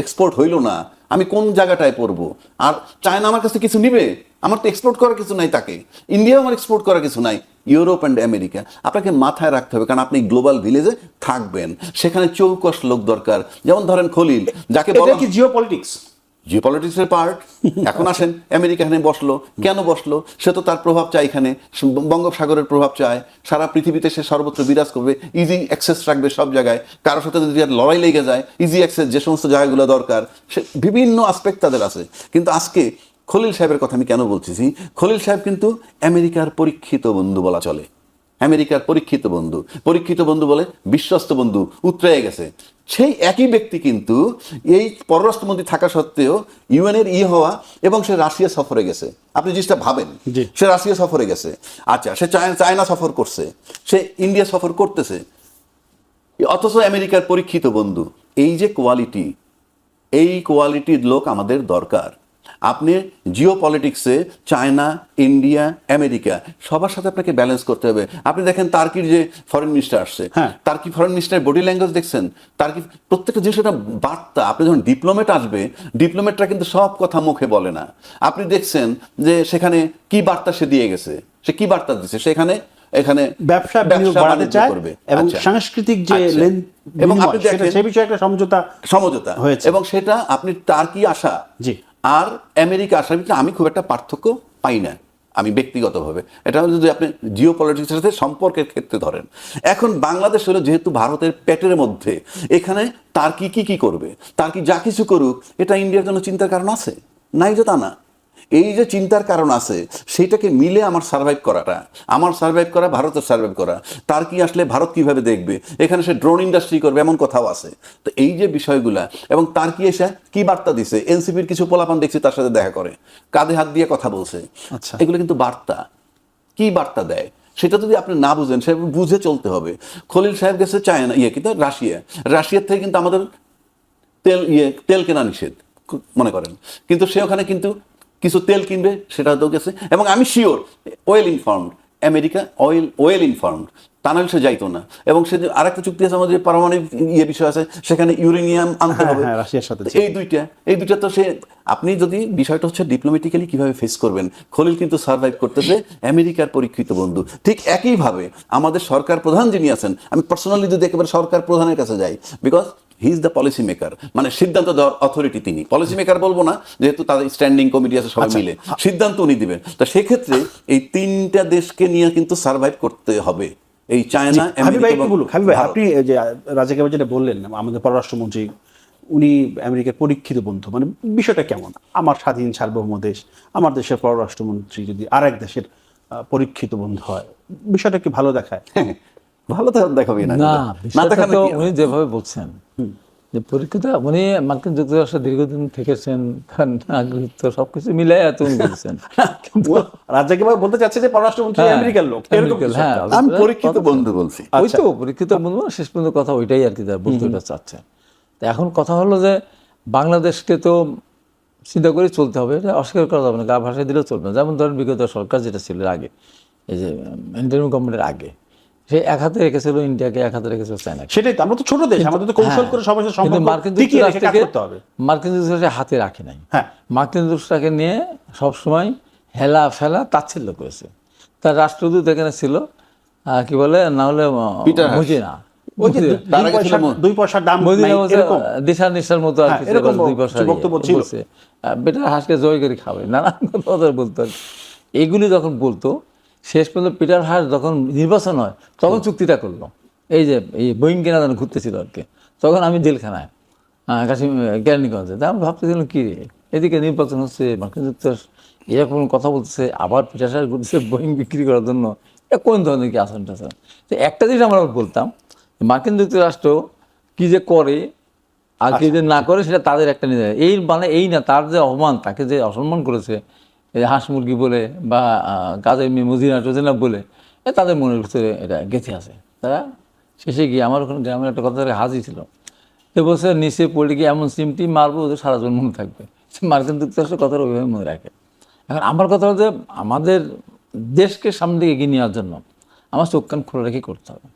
এক্সপোর্ট হইলো না, আমি কোন জায়গাটায় পড়বো? আর চায়না আমার কাছে কিছু নিবে? আমার তো এক্সপোর্ট করার কিছু নাই তাকে, ইন্ডিয়া আমার এক্সপোর্ট করার কিছু নাই। ইউরোপ অ্যান্ড আমেরিকা আপনাকে মাথায় রাখতে হবে, কারণ আপনি গ্লোবাল ভিলেজে থাকবেন, সেখানে চৌকস লোক দরকার। যেমন ধরেন খলিল, যাকে এটা বলা কি জিও পলিটিক্স? জিওপলিটিক্সের পার্ট। এখন আসেন, আমেরিকা এখানে বসলো, কেন বসলো? সে তো তার প্রভাব চায়, এখানে বঙ্গোপসাগরের প্রভাব চায়, সারা পৃথিবীতে সে সর্বত্র বিরাজ করবে, ইজি অ্যাক্সেস রাখবে সব জায়গায়। কারোর সাথে যদি আর লড়াই লেগে যায়, ইজি অ্যাক্সেস যে সমস্ত জায়গাগুলো দরকার, সে বিভিন্ন আসপেক্ট তাদের আছে। কিন্তু আজকে খলিল সাহেবের কথা আমি কেন বলতেছি, খলিল সাহেব কিন্তু আমেরিকার পরীক্ষিত বন্ধু বলা চলে, আমেরিকার পরীক্ষিত বন্ধু, পরীক্ষিত বন্ধু বলে বিশ্বস্ত বন্ধু উতরে গেছে। সেই একই ব্যক্তি কিন্তু এই পররাষ্ট্রমন্ত্রী থাকা সত্ত্বেও ইউএনের হওয়া, এবং সে রাশিয়া সফরে গেছে। আপনি জিনিসটা ভাবেন, জি। সে রাশিয়া সফরে গেছে, আচ্ছা সে চায়না সফর করছে, সে ইন্ডিয়া সফর করতেছে, অথচ আমেরিকার পরীক্ষিত বন্ধু। এই যে কোয়ালিটি, এই কোয়ালিটির লোক আমাদের দরকার। আপনি জিও পলিটিক্সে চায়না, ইন্ডিয়া, আমেরিকা সবার সাথে আপনাকে ব্যালেন্স করতে হবে। আপনি দেখেন তার্কির যে ফরেন মিনিস্টার আসছে, হ্যাঁ। তার্কি ফরেন মিনিস্টারের বডি ল্যাঙ্গুয়েজ দেখছেন, তার্কি প্রত্যেকটা জিনিস একটা বার্তা। আপনি যখন ডিপ্লোমেট আসবে, ডিপ্লোমেটরা কিন্তু সব কথা মুখে বলে না। আপনি দেখছেন যে সেখানে কি বার্তা সে দিয়ে গেছে, সে কি বার্তা দিচ্ছে, সেখানে এখানে ব্যবসা বিনিয়োগ বাড়াতে বাণিজ্য চায় করবে। এবং আচ্ছা। সাংস্কৃতিক যে আচ্ছা। লেন এবং বিনিময়, আপনি দেখেন সেই বিষয়ে একটা সমঝোতা হয়েছে। এবং সেটা আপনি টার্কি আসা জি। আর আমেরিকা আসার ভিতরে আমি খুব একটা পার্থক্য পাই না, আমি ব্যক্তিগতভাবে। এটা যদি আপনি জিও পলিটিক্সের সাথে সম্পর্কের ক্ষেত্রে ধরেন, এখন বাংলাদেশ হলো যেহেতু ভারতের পেটের মধ্যে, এখানে টার্কি কি করবে, টার্কি যা কিছু করুক, এটা ইন্ডিয়ার জন্য চিন্তার কারণ আছে? নাই যে তা না। এই যে চিন্তার কারণ আছে, সেইটাকে মিলে আমার সার্ভাইভ করাটা, আমার সার্ভাইভ করা, ভারতের সার্ভাইভ করা। তার কি আসলে ভারত কিভাবে দেখবে, এখানে সে ড্রোন ইন্ডাস্ট্রি করবে এমন কথাও আছে। তো এই যে বিষয়গুলা, এবং তার কি এসে কি বার্তা দিছে, এনসিপির কিছু পোলাপান দেখছি তার সাথে দেখা করে, কাঁধে হাত দিয়ে কথা বলছে। আচ্ছা। এগুলো কিন্তু বার্তা, কি বার্তা দেয় সেটা যদি আপনি না বুঝেন, সে বুঝে চলতে হবে। খলিল সাহেব গেছে চায়না, কিন্তু রাশিয়ার থেকে কিন্তু আমাদের তেল কেনা নিষেধ মনে করেন, কিন্তু সে ওখানে কিন্তু কিছু তেল কিনবে, সেটা তো গেছে। এবং আমি sure well informed, America well informed, তা নাহলে সে যাইতো না। এবং সে আরেকটা চুক্তি আছে আমাদের পারমাণবিক বিষয় আছে, সেখানে ইউরেনিয়াম আনতে হবে। হ্যাঁ, রাশিয়ার সাথে। এই দুইটা তো সে, আপনি যদি বিষয়টা হচ্ছে ডিপ্লোমেটিক্যালি কিভাবে ফেস করবেন, খলিল কিন্তু সার্ভাইভ করতেছে আমেরিকার পরীক্ষিত বন্ধু। ঠিক একইভাবে আমাদের সরকার প্রধান যিনি আছেন, আমি পার্সোনালি যদি একেবারে সরকার প্রধানের কাছে যাই, because he is the policy maker, মানে সিদ্ধান্ত দেওয়ার অথরিটি তিনি। পলিসি মেকার বলবো না, যেহেতু তাদের স্ট্যান্ডিং কমিটি আছে, সবাই মিলে সিদ্ধান্ত উনি দিবেন। তো সেক্ষেত্রে এই তিনটা দেশকে নিয়ে কিন্তু সার্ভাইভ করতে হবে, এই চায়না, হাবিব ভাই একটু বলুন। হাবিব ভাই, ভারত। আপনি এই যে রাজাক ভাই যেটা বললেন, আমাদের পররাষ্ট্রমন্ত্রী উনি আমেরিকার পরীক্ষিত বন্ধু, মানে বিষয়টা কেমন? আমার স্বাধীন সার্বভৌম দেশ, আমার দেশের পররাষ্ট্রমন্ত্রী যদি আর এক দেশের পরীক্ষিত বন্ধু হয়, বিষয়টা কি ভালো দেখায়? ভালো তো দেখাবেই না, না, না বিষয়টা দেখালে তো কি হবে? উনি যেভাবে বলছেন যে পরীক্ষিত, উনি মার্কিন যুক্তরাষ্ট্রে দীর্ঘদিন থেকেছেন, তার নাগরিকত্ব সবকিছু মিলাই এত উনি বলছেন। ও রাজ্জাক ভাই বলতে চাচ্ছে যে পররাষ্ট্রমন্ত্রী হ্যাঁ, আমেরিকার লোক, এরকম আমেরিকার, কিছু হ্যাঁ, একটা। আমি পরীক্ষিত বন্ধু বলছি। ওই তো পরীক্ষিত বন্ধু, শেষ পর্যন্ত কথা ওইটাই আর কি, তার বলতে ওইটা চাচ্ছে। তো এখন কথা হলো যে বাংলাদেশকে তো চিন্তা করে চলতে হবে, এটা অস্বীকার করা যাবে না, গা ভাষায় দিলেও চলবে না। যেমন ধরেন বিগত সরকার যেটা ছিল এর আগে, এই যে ইন্টারিম গভর্নমেন্টের আগে, সে এক হাতে রেখেছিল ইন্ডিয়াকে, এক হাতে রেখেছিল চায়নাকে। সেটাই তো, আমরা তো ছোট দেশ, আমাদের তো কৌশল করে সবার সাথে কিন্তু সম্পর্ক মার্কিন টিকিয়ে রেখে কাজ যুক্তরাষ্ট্রকে করতে হবে। মার্কিন যুক্তরাষ্ট্র হাতে রাখে নাই। হ্যাঁ, মার্কিন যুক্তরাষ্ট্রকে নিয়ে সবসময় হেলা ফেলা তাচ্ছিল্য করেছে। তার রাষ্ট্রদূত এখানে ছিল, কি বলে না হলে পিটার হাস। বুঝি না, ওই যে তার আগে ছিল দুই পয়সার দাম বুঝি নাই, না, এরকম দিশা নিশার মতো আর হ্যাঁ, কি, এরকম দুই পয়সা কিছু বক্তব্য ছিল। বেটার হাঁসকে জয় করে খাবে, নানান কথা বলতো আর কি। এইগুলি যখন বলতো, শেষ পর্যন্ত পিটার হাস যখন নির্বাচন হয় তখন চুক্তিটা করলো। এই যে এই বোয়িং কেনা যেন ঘুরতেছিল আর কি, তখন আমি জেলখানায় কাশিম কেরানীগঞ্জে। তা আমি ভাবতেছিলাম কি রে, এদিকে নির্বাচন হচ্ছে, মার্কিন যুক্তরাষ্ট্র এরকম কথা বলতেছে, আবার পিটার হাস ঘুরতেছে বোয়িং বিক্রি করার জন্য, এটা কোন ধরনের কি আসন টাসন। তো একটা জিনিস আমরা বলতাম, মার্কিন যুক্তরাষ্ট্র কি যে করে আর কি যে না করে সেটা তাদের একটা নিজের, এই মানে এই না, তার যে অপমান, তাকে যে অসম্মান করেছে, এই হাঁস মুরগি বলে বা কাজে মজিনা টজিনা বলে, তাদের মনের ভিতরে এটা গেঁথে আছে। তারা শেষে গিয়ে আমার ওখানে গ্রামের একটা কথা হাজি ছিল, তো বলছে নিচে পড়ে গিয়ে এমন সিমটি মারবো ওদের সারা জীবন মনে থাকবে। মার্কিন যুক্তরাষ্ট্রের কথাটা ওইভাবে মনে রাখে। এখন আমার কথা হলো যে আমাদের দেশকে সামনে দিকে এগিয়ে নেওয়ার জন্য আমার চোখ কান খোলা রেখে করতে হবে।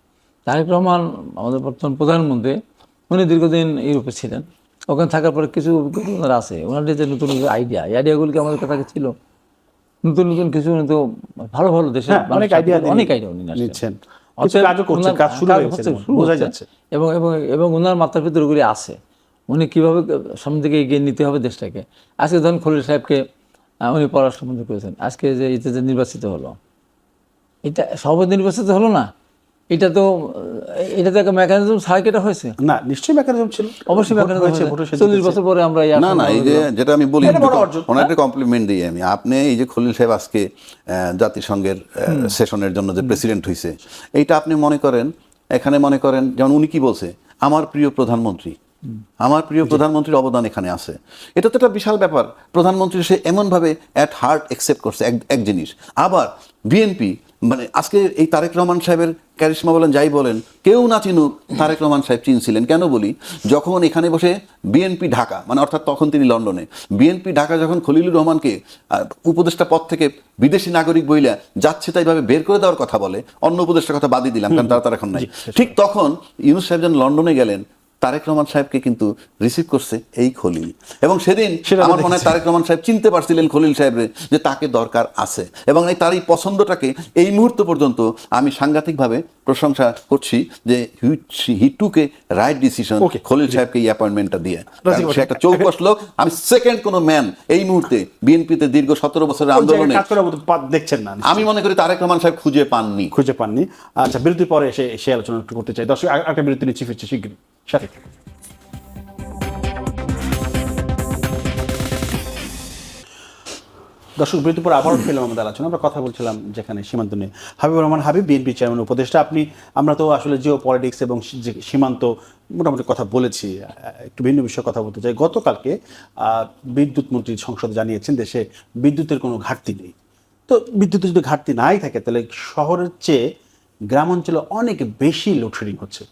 তারেক রহমান আমাদের বর্তমান প্রধানমন্ত্রী, উনি দীর্ঘদিন ইউরোপে ছিলেন, ওখানে থাকার পরে কিছু অভিজ্ঞতা ওনার আছে, ওনার যে নতুন নতুন আইডিয়া, এই আইডিয়াগুলো কি আমাদের কাছে ছিল, নতুন নতুন কিছু কিন্তু ভালো ভালো দেশের হ্যাঁ, অনেক আইডিয়া অনেক আইডিয়া উনি নিচ্ছেন, অতএব কিছু কাজও করছেন, ওনার কাজ শুরু কাজ হয়েছে, হচ্ছে, শুরু বোঝা হচ্ছে। যাচ্ছে। এবং এবং এবং ওনার মাথার ভিতরে ওগুলি আছে, উনি কীভাবে সামনের দিকে এগিয়ে নিতে হবে দেশটাকে। আজকে ধরুন খলিল সাহেবকে উনি পররাষ্ট্রমন্ত্রী করেছেন, আজকে যে এতে যে নির্বাচিত হলো, এটা সবাই নির্বাচিত হলো না, এটা তো একটা মেকানিজম ছাড়া কেটে হয়েছে। না, নিশ্চয়ই মেকানিজম ছিল, অবশ্যই ভোট মেকানিজম হয়েছে, হয়েছে। ভোটের সাথে 40 বছর পরে আমরা না না, এই যে যেটা আমি বলি, এটা বড় অর্জন। ওনার একটা কমপ্লিমেন্ট দিই আমি। আপনি এই যে খলিল সাহেব আজকে জাতিসংঘের সেশনের জন্য যে প্রেসিডেন্ট হয়েছে, এইটা আপনি মনে করেন, এখানে মনে করেন যেমন উনি কি বলছে, আমার প্রিয় প্রধানমন্ত্রী, আমার প্রিয় প্রধানমন্ত্রীর অবদান এখানে আছে। এটা তো একটা বিশাল ব্যাপার। প্রধানমন্ত্রী সে এমনভাবে অ্যাট হার্ট অ্যাকসেপ্ট করছে এক জিনিস। আবার বিএনপি, মানে আজকে এই তারেক রহমান সাহেবের ক্যারিশমা বলেন যাই বলেন, কেউ না চিনুক, তারেক রহমান সাহেব চিনছিলেন। কেন বলি, যখন এখানে বসে বিএনপি ঢাকা, মানে অর্থাৎ তখন তিনি লন্ডনে, বিএনপি ঢাকা যখন খলিলুর রহমানকে উপদেষ্টা পদ থেকে বিদেশি নাগরিক বইলা যাচ্ছে তাইভাবে বের করে দেওয়ার কথা বলে, অন্য উপদেষ্টার কথা বাদই দিলাম কারণ তারা এখন নাই, ঠিক তখন ইউনূস সাহেব যখন লন্ডনে গেলেন, তারেক রহমান সাহেবকে কিন্তু রিসিভ করছে এই খলিল। এবং সেদিন আমার মনে হয় তারেক রহমান সাহেব চিনতে পারছিলেন খলিল সাহেবরে, যে তাকে দরকার আছে। এবং তার এই পছন্দটাকে এই মুহূর্ত পর্যন্ত আমি সাংঘাতিকভাবে প্রশংসা করছি যে হি টুক এ রাইট ডিসিশন খলিল সাহেবকে এই অ্যাপয়েন্টমেন্টটা দিয়ে। সে একটা চৌকস লোক। আমি সেকেন্ড কোনো ম্যান এই মুহূর্তে বিএনপিতে দীর্ঘ 17 বছরের আন্দোলনে দেখছেন না, আমি মনে করি তারেক রহমান সাহেব খুঁজে পাননি। আচ্ছা, বিরতির পরে সে আলোচনা একটু করতে চাই। দর্শক, একটা বিরতি নিচ্ছি, ফিরছি শীঘ্রই, সাথে থাকুন। দর্শক, বিরতির পর আবারও ফেলাম আমাদের আলোচনা। আমরা কথা বলছিলাম যেখানে সীমান্ত নিয়ে। হাবিবুর রহমান হাবিব, বিএনপি চেয়ারম্যান উপদেষ্টা। আমরা তো আসলে জিও পলিটিক্স এবং সীমান্ত মোটামুটি কথা বলেছি, একটু ভিন্ন বিষয়ে কথা বলতে চাই। গতকালকে বিদ্যুৎ মন্ত্রী সংসদে জানিয়েছেন দেশে বিদ্যুতের কোনো ঘাটতি নেই। তো বিদ্যুতের যদি ঘাটতি নাই থাকে, তাহলে শহরের চেয়ে গ্রাম অঞ্চলে অনেক বেশি লোডশেডিং হচ্ছে।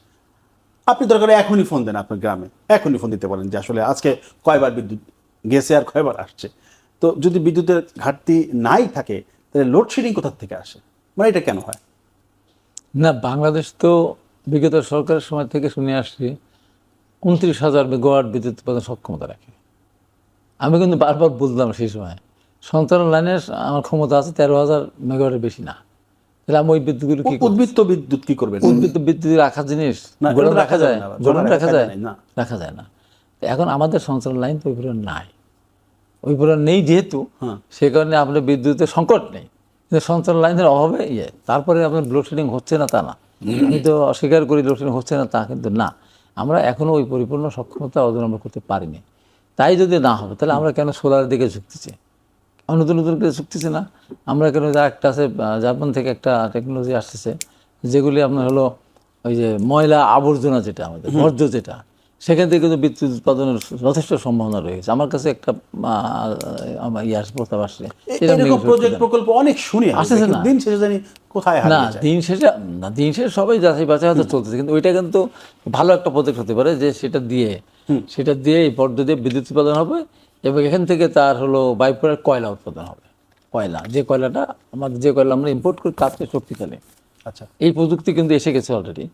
আপনি দরকার এখনই ফোন দেন, আপনার গ্রামে এখনই ফোন দিতে পারেন যে আসলে আজকে কয়বার বিদ্যুৎ গেছে আর কয়বার আসছে। তো যদি বিদ্যুতের ঘাটতি নাই থাকে, তাহলে লোডশেডিং কোথা থেকে আসে, মানে এটা কেন হয়? না, বাংলাদেশ তো বিগত সরকারের সময় থেকে শুনে আসছি 29,000 মেগাওয়াট বিদ্যুৎ উৎপাদন সক্ষমতা রাখে। আমি কিন্তু বারবার বুঝলাম সেই সময় সঞ্চালন লাইনের আমার ক্ষমতা আছে 13,000 মেগাওয়াটের বেশি না। তাহলে আমি ওই বিদ্যুৎগুলো কি উদ্বৃত্ত বিদ্যুৎ কি করবেন? উদ্বৃত্ত বিদ্যুৎ রাখার জিনিস গোলাম রাখা যায়, গোলাম রাখা যায় না, রাখা যায় না। এখন আমাদের সঞ্চালন লাইন তো ওইগুলো নাই, ওইগুলো নেই যেহেতু, সে কারণে আপনার বিদ্যুতের সংকট নেই, কিন্তু সঞ্চালন লাইনের অভাবে তারপরে আপনার লোডশেডিং হচ্ছে না তা না। আমি তো অস্বীকার করি লোডশেডিং হচ্ছে না তা কিন্তু না, আমরা এখনও ওই পরিপূর্ণ সক্ষমতা অর্জন আমরা করতে পারিনি। তাই যদি না হবে তাহলে আমরা কেন সোলারের দিকে ঝুঁকতেছি? নতুন নতুন করে চুক্তি ছিল না। আমরা এখানে যা একটা আছে, জাপান থেকে একটা টেকনোলজি আসতেছে, যেগুলি আপনার হলো ওই যে ময়লা আবর্জনা যেটা আমাদের বর্জ্য যেটা, সেখান থেকে কিন্তু বিদ্যুৎ উৎপাদনের যথেষ্ট সম্ভাবনা রয়েছে। আমার কাছে একটা আমার প্রস্তাব আসছে, এরকম প্রজেক্ট প্রকল্প অনেক শুনি আমি, আসতেছে কিন্তু না। দিন শেষে জানি কোথায় না হারিয়ে যায়। দিন শেষে সবাই যাচাই বাছাই হয়তো চলতেছে, কিন্তু ওইটা কিন্তু ভালো একটা প্রজেক্ট হতে পারে যে সেটা দিয়ে এই পর্দা দিয়ে বিদ্যুৎ উৎপাদন হবে, এবং এখান থেকে তার হলো বাই প্রোডাক্ট কয়লা উৎপাদন হবে। কয়লা, যে কয়লাটা যে কয়লা আমরা ইম্পোর্ট করি তার চেয়ে শক্তিশালী। আচ্ছা, এই প্রযুক্তি কিন্তু এসে গেছে অলরেডি,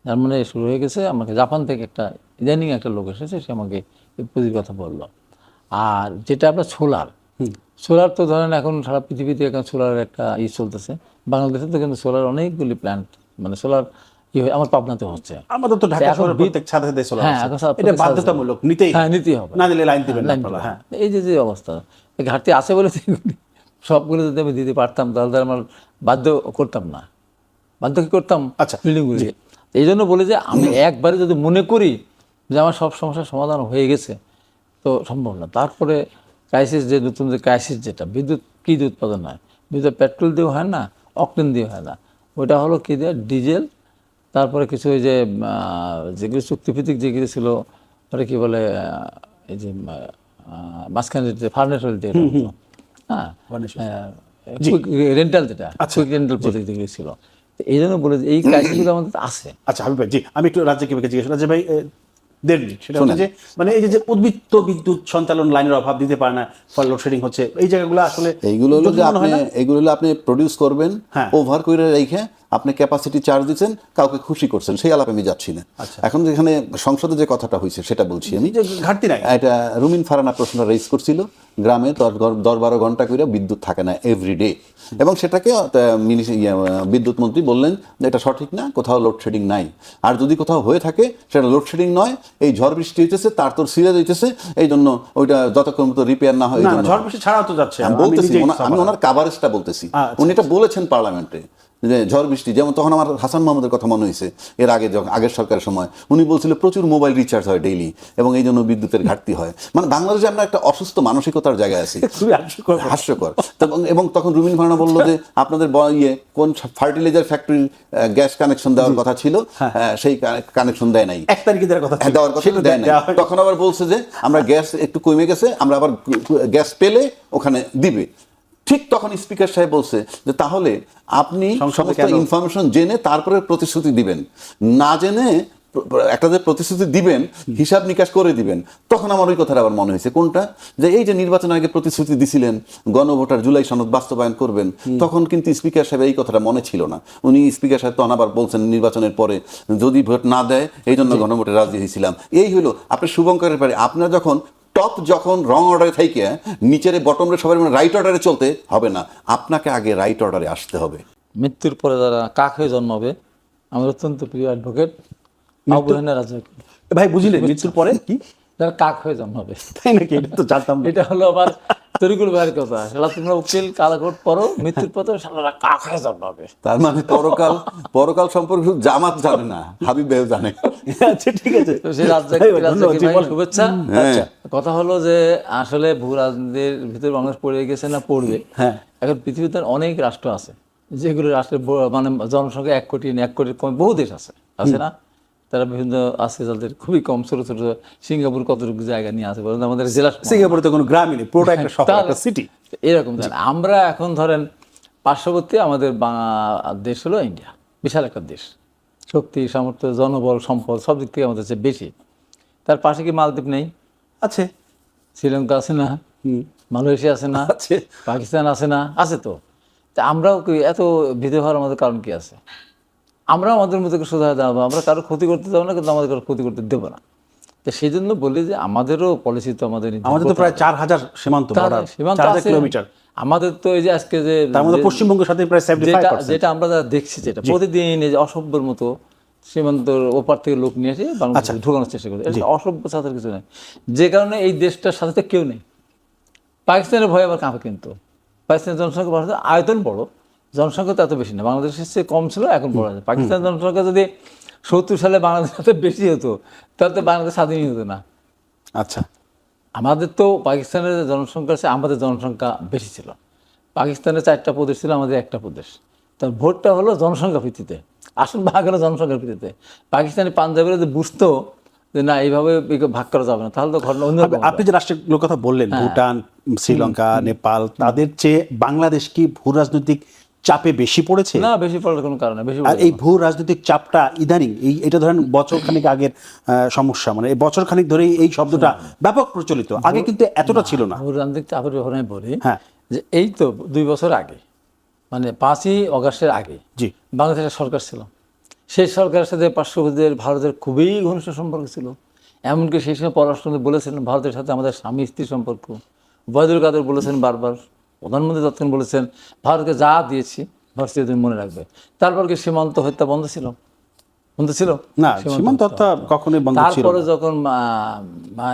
তার মানে শুরু হয়ে গেছে। আমাকে জাপান থেকে ইদানিং একটা লোক এসেছে, সে আমাকে এই প্রযুক্তির কথা বললো। আর যেটা আপনার সোলার তো ধরেন এখন সারা পৃথিবীতে এখন সোলারের একটা চলতেছে। বাংলাদেশে তো কিন্তু সোলার অনেকগুলি প্ল্যান্ট, মানে সোলার আমার পাবনাতে হচ্ছে। আমাদের তো ঢাকা এখন শহরে প্রত্যেক ছাদে ছাদে সোলার হ্যাঁ, আছে। এখন সব এটা প্রত্যেক বাধ্যতামূলক, নিতেই হ্যাঁ, নিতেই হবে। না নিলে লাইন দিবেন না লাইন আপনারা। দিতে হ্যাঁ, হবে। এই যে অবস্থা, এই ঘাটতি আছে বলে তো সবগুলো যদি আমি দিতে পারতাম তাহলে তো আমার বাধ্য করতাম না। বাধ্য কি করতাম? আচ্ছা, বিল্ডিংগুলি। এই জন্য বলি যে আমি একবারে যদি মনে করি যে আমার সব সমস্যার সমাধান হয়ে গেছে, তো সম্ভব না। তারপরে ক্রাইসিস, যে নতুন যে ক্রাইসিস, যেটা বিদ্যুৎ কী দিয়ে উৎপাদন হয়, বিদ্যুৎ পেট্রোল দিয়ে হয় না, অকটেন দিয়ে হয় না, ওইটা হলো কী দিয়ে, ডিজেল, তারপরে কিছু ওই যে যেগুলো চুক্তিভিত্তিক যেগুলো ছিল, ওটা কী বলে, এই যে মাঝখানে যে ফার্নেস অয়েল দিয়ে হ্যাঁ, রেন্টাল, যেটা কুইক রেন্টাল প্রজেক্ট যেগুলো ছিল। তো এই জন্য বলে যে এই ক্রাইসিসগুলো আমাদের আছে। আচ্ছা হাবিব ভাই, জি আমি একটু রাজ্জাক ভাইকে জিজ্ঞেস, রাজ্জাক ভাই 1.5 মিনিট, সেটা হচ্ছে যে মানে এই যে উদ্বৃত্ত বিদ্যুৎ সঞ্চালন লাইনের অভাব, দিতে পারে না, ফলে লোডশেডিং হচ্ছে, এই জায়গাগুলো আসলে এইগুলো হলো যে যত্ন হয় না? এইগুলো হলো আপনি প্রডিউস করবেন, হ্যাঁ। ওভার করে রেখে আপনি ক্যাপাসিটি চার্জ দিচ্ছেন, কাউকে খুশি করছেন, সেই আলাপে আমি যাচ্ছি না। এখন যেখানে সংসদে যে কথাটা হয়েছে সেটা বলছি আমি। এই যে ঘাটতি নাই, এটা রুমিন ফারানা প্রশ্ন রেজ করছিল, গ্রামে 10-12 ঘন্টা করে বিদ্যুৎ থাকে না এভরিডে, এবং সেটাকে বিদ্যুৎ মন্ত্রী বললেন যে এটা সঠিক না, কোথাও লোডশেডিং নাই। আর যদি কোথাও হয়ে থাকে সেটা লোডশেডিং নয়, এই ঝড় বৃষ্টি হইতেছে, তার তোর সিরিয়াস হইতেছে, এই জন্য ওইটা যতক্ষণ তো রিপেয়ার না হয়, এই না, জন্য ঝড় বৃষ্টি ছাড়াও তো যাচ্ছে। আমি বলতেছি, আমি ওনার কাভারেজটা বলতেছি। আচ্ছা, উনি এটা বলেছেন পার্লামেন্টে যে ঝড় বৃষ্টি, যেমন তখন আমার হাসান মাহমুদের কথা মনে হয়েছে, এর আগে যখন আগের সরকারের সময় উনি বলছিল প্রচুর মোবাইল রিচার্জ হয় ডেইলি, এবং এই জন্য বিদ্যুতের ঘাটতি হয়। মানে বাংলাদেশে আমরা একটা অসুস্থ মানসিকতার জায়গায় আছি, খুবই হাস্যকর। এবং তখন রুমিন ফারানা বললো যে আপনাদের কোন ফার্টিলাইজার ফ্যাক্টরি গ্যাস কানেকশন দেওয়ার কথা ছিল, সেই কানেকশন দেয় নাই, 1 তারিখে দেওয়ার কথা ছিল, দেওয়ার কথা সেটা দেয় নাই। দেওয়া হয়নি। তখন আবার বলছে যে আমরা গ্যাস একটু কমে গেছে, আমরা আবার গ্যাস পেলে ওখানে দিবে। ঠিক তখন স্পিকার সাহেব বলছে যে তাহলে আপনি সমস্ত ইনফরমেশন জেনে তারপরে প্রতিশ্রুতি দিবেন, না জেনে একটা যে প্রতিশ্রুতি দিবেন হিসাব নিকাশ করে দিবেন। তখন আমার ওই কথাটা আবার মনে হয়েছে, কোনটা, যে এই যে নির্বাচনের আগে প্রতিশ্রুতি দিছিলেন গণভোটার জুলাই সনদ বাস্তবায়ন করবেন, তখন কিন্তু স্পিকার সাহেব এই কথাটা মনে ছিল না। উনি স্পিকার সাহেব তখন আবার বলছেন নির্বাচনের পরে যদি ভোট না দেয় এই জন্য গণভোটে রাজি হয়েছিলাম। এই হলো আপনি শুভঙ্করের পারে, আপনার যখন রং অর্ডারে থেকে নিচের বটমরে সবাই রাইট অর্ডারে চলতে হবে না, আপনাকে আগে রাইট অর্ডারে আসতে হবে। মৃত্যুর পরে যারা কাক হয়ে জন্মাবে, আমার অত্যন্ত প্রিয় অ্যাডভোকেট রাজ্জাক ভাই, বুঝলেন মৃত্যুর পরে কি, যারা কাক হয়ে জন্মাবে, তাই নাকি? এটা তো জানতাম না। এটা হলো আবার তরিকুল ভাইয়ের কথা, শালা তোমরা উকিল কালাকোট পড়ো, মৃত্যুর পরে শালারা কাক হয়ে জন্মাবে। তার মানে পরকাল সম্পর্কে শুধু জামাত জানে না, হাবিব ভাইও জানে। আচ্ছা, ঠিক আছে। তো সেই রাজ্জাক শুভেচ্ছা। কথা হলো যে আসলে ভূ রাজনীতির ভিতরে বাংলাদেশ পড়ে গেছে না পড়বে। এখন পৃথিবীতে অনেক রাষ্ট্র আছে যেগুলো রাষ্ট্রের মানে জনসংখ্যা 1 কোটি 1 কোটির কম, বহু দেশ আছে না, তারা বিভিন্ন আছে যাদের খুবই কম, ছোট ছোট। সিঙ্গাপুর কতটুকু জায়গা নিয়ে আছে বলেন, আমাদের জেলা সিঙ্গাপুরে তো কোনো গ্রামই নেই, পুরোটা একটা শহর, একটা সিটি। এরকম আমরা এখন ধরেন পার্শ্ববর্তী আমাদের দেশ হলো ইন্ডিয়া, বিশাল একটা দেশ, শক্তি সামর্থ্য জনবল সম্পদ সব দিক থেকে আমাদের চেয়ে বেশি। তার পাশে কি মালদ্বীপ নেই? আছে। শ্রীলঙ্কা আছে না? মালয়েশিয়া আছে না? আছে। পাকিস্তান আছে না? আছে। তো আমরাও কি এত ভীত হওয়ার আমাদের কারণ কি আছে? আমরা আমাদের মতো সোজা যাবো, আমরা কারো ক্ষতি করতে যাবো না, কিন্তু আমাদের কারো ক্ষতি করতে দেবো না। তো সেই জন্য বলি যে আমাদেরও পলিসি তো আমাদের তো প্রায় 4000 সীমান্ত কিলোমিটার। আমাদের তো এই যে আজকে যে পশ্চিমবঙ্গের সাথে প্রায় 75%, যেটা আমরা যা দেখছি, যেটা প্রতিদিন এই যে অসভ্যের মতো সীমান্তর ওপার থেকে লোক নিয়ে এসে বাংলাদেশে ঢোকানোর চেষ্টা করছে, অসভ্য ছাত্রের কিছু নেই। যে কারণে এই দেশটার সাথে কেউ নেই। পাকিস্তানের ভয় আবার কাঁপে, কিন্তু পাকিস্তানের জনসংখ্যা আয়তন বড়, জনসংখ্যা তো এত বেশি না, বাংলাদেশের চেয়ে কম ছিল, এখন বড় আছে। পাকিস্তানের জনসংখ্যা যদি 70 সালে বাংলাদেশের সাথে বেশি হতো তাহলে তো বাংলাদেশ স্বাধীনই হতো না। আচ্ছা, আমাদের তো পাকিস্তানের যে জনসংখ্যা আছে, আমাদের জনসংখ্যা বেশি ছিল। পাকিস্তানের 4টা প্রদেশ ছিল, আমাদের একটা প্রদেশ। তার ভোটটা হলো জনসংখ্যা ভিত্তিতে, আসল ভাগ হলো জনসংখ্যার ভিত্তিতে। পাকিস্তানি পাঞ্জাবিরা যদি বুঝতো যে না এইভাবে ভাগ করা যাবে না, তাহলে তো ঘটনা অন্য আপনি যে রাষ্ট্রগুলোর কথা বললেন, ভুটান, শ্রীলঙ্কা, নেপাল, তাদের চেয়ে বাংলাদেশ কি ভূ রাজনৈতিক চাপে বেশি পড়েছে? না, বেশি পড়ার কোনো কারণে বেশি আর এই ভূ রাজনৈতিক চাপটা ইদানিং এটা ধরেন বছর খানিক আগের সমস্যা, মানে এই বছর খানিক ধরেই এই শব্দটা ব্যাপক প্রচলিত, আগে কিন্তু এতটা ছিল না। রাজনৈতিক চাপের ব্যাপারে আমি বলি হ্যাঁ, যে এই তো 2 বছর আগে, মানে 5ই অগাস্টের আগে জি, বাংলাদেশের সরকার ছিল। সেই সরকারের সাথে পার্শ্ববর্তীদের ভারতের খুবই ঘনিষ্ঠ সম্পর্ক ছিল। এমনকি সেই সময় পররাষ্ট্রমন্ত্রী বলেছিলেন ভারতের সাথে আমাদের স্বামী স্ত্রী সম্পর্ক। ওবায়দুল কাদের বলেছেন বারবার, প্রধানমন্ত্রী তৎকালীন বলেছেন ভারতকে যা দিয়েছি ভারতীয় তুমি মনে রাখবে। তারপর কি সীমান্ত হত্যা বন্ধ ছিল? বন্ধ ছিল না, সীমান্ত হত্যা কখনোই বন্ধ ছিল তারপরে না। যখন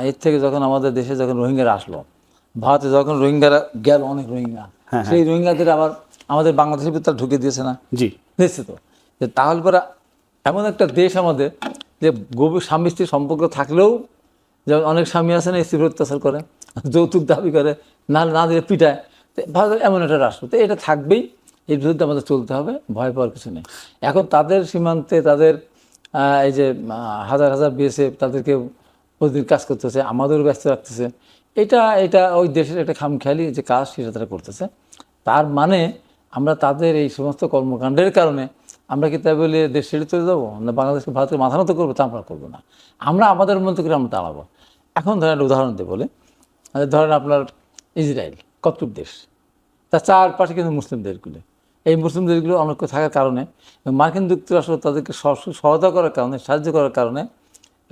এর থেকে যখন আমাদের দেশে যখন রোহিঙ্গারা আসলো, ভারতে যখন রোহিঙ্গারা গেল, অনেক রোহিঙ্গা, সেই রোহিঙ্গাদের আবার আমাদের বাংলাদেশের ভিতরে ঢুকে দিয়েছে না? জি, নিশ্চিত। যে তাহলে পরে এমন একটা দেশ আমাদের যে গভীর স্বামী স্ত্রীর সম্পর্ক থাকলেও, যেমন অনেক স্বামী আছে না স্ত্রীর অত্যাচার করে, যৌতুক দাবি করে, না দিলে পিটায়, তো ভারত এমন একটা রাষ্ট্র, তো এটা থাকবেই, এর বিরুদ্ধে আমাদের চলতে হবে, ভয় পাওয়ার কিছু নেই। এখন তাদের সীমান্তে তাদের এই যে হাজার হাজার বিএসএফ তাদেরকে প্রতিদিন কাজ করতেছে, আমাদেরও ব্যস্ত রাখতেছে, এটা ওই দেশের একটা খামখেয়ালি যে কাজ সেটা তারা করতেছে। তার মানে আমরা তাদের এই সমস্ত কর্মকাণ্ডের কারণে আমরা কি তাই বলে দেশ ছেড়ে চলে যাবো না, বাংলাদেশকে ভারতের মাথা নত করবো? তা আমরা করবো না। আমরা আমাদের মতো করে আমরা দাঁড়াবো। এখন ধরেন একটা উদাহরণ দিয়ে বলে, ধরেন আপনার ইসরায়েল কতটুক দেশ, তার চারপাশে কিন্তু মুসলিম দেশগুলো, এই মুসলিম দেশগুলো অনৈক্য থাকার কারণে মার্কিন যুক্তরাষ্ট্র তাদেরকে সহায়তা করার কারণে, সাহায্য করার কারণে